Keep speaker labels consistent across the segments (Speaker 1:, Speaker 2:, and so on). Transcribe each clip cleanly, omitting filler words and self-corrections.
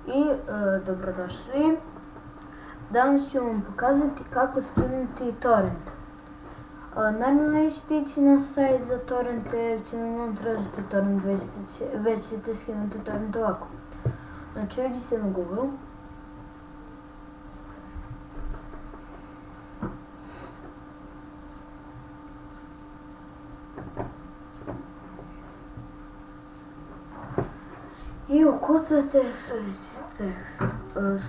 Speaker 1: i dobrodošli. Danas ću vam pokazati kako skinuti torrent. Naravno nećete ići na sajt za torrente jer će vam tražiti torrent, već ćete skinuti torrent ovako. Znači uđite na Google. I ukucate sljedeći tekst.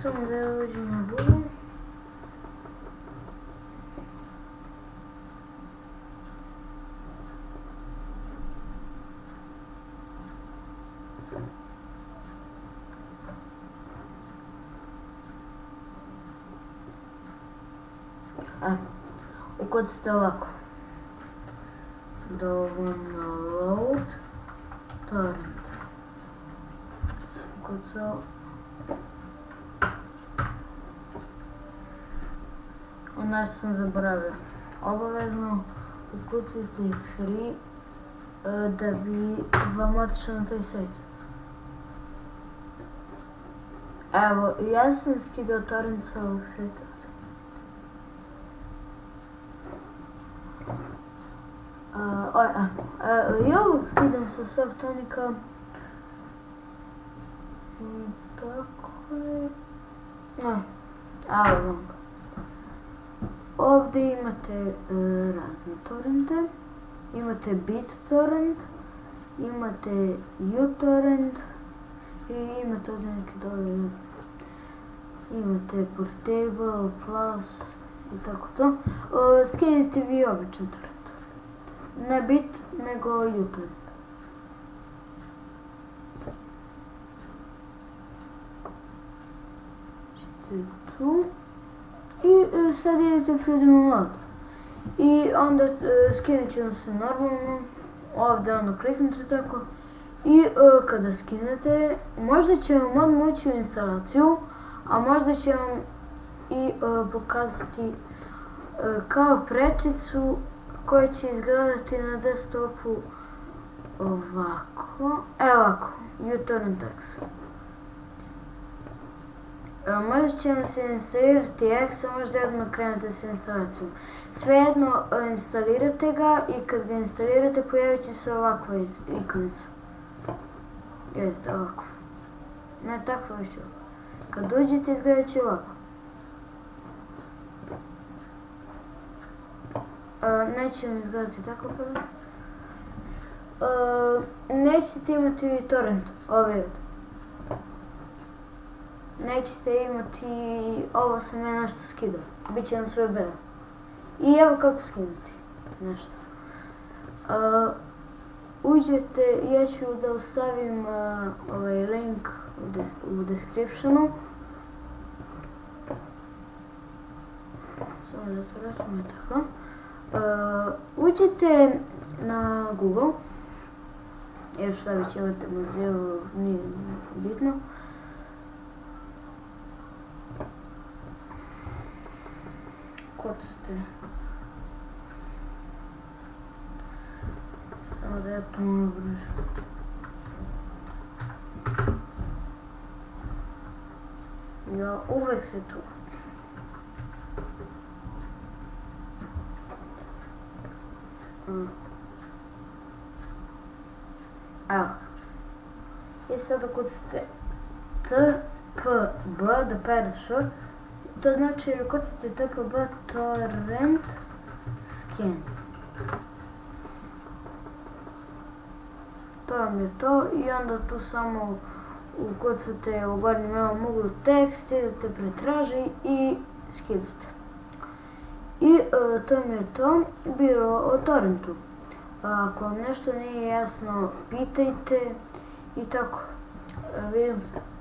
Speaker 1: Samo da ja uđem na Google. Ukucate ovako. Download torrent. Ukucao. Nešto sam zaboravio. Obavezno ukucajte free da bi vam otišao na taj sajt. Evo, ja sam skidao torrent sa ovog sajta. Ja uvijek skidam sa Softonika. Tako je. Ovdje imate razne torrente. Imate BitTorrent, imate uTorrent i imate ovdje neke dole. Imate Portable, Plus i tako to. Skinite vi običan torrent. Ne Bit, nego uTorrent. Tu. I sad idete Freedom Mode. I onda skinut će vam se normalno. Ovdje onda kliknete tako. I kada skinete, možda će vam odmah ući u instalaciju, a možda će vam i pokazati kao prečicu koja će izgledati na desktopu ovako. Evo ovako, uTorrent X. Možda će vam se instalirati X, a možda odmah krenete s instalacijom. Svejedno instalirate ga i kad ga instalirate pojavit će se ovakva ikonica. Vidite ovako. Ne takva već ovako. Kad uđete izgledat će ovako. Neće vam izgledati tako prvo. Nećete imati torrent ovdje. Nećete imati, ovo sam ja nešto skidao, bit će vam sve belo. I evo kako skinuti nešto. Uđete, ja ću da ostavim ovaj link u descriptionu. Samo da to računam tako. Uđete na Google, jer šta već imate Mozilla, nije bitno. Kucate. Samo da ja to malo brže. Ja uvek se tu. Evo. I sad ukucate TPB, da pereš. To znači ukucate TPB torrent scan. To vam je to i onda tu samo ukucate u gornjem levom uglu tekst, idete pretraži i skidate. I to mi je to bilo o torrentu. Ako vam nešto nije jasno, pitajte i tako. Vidimo se.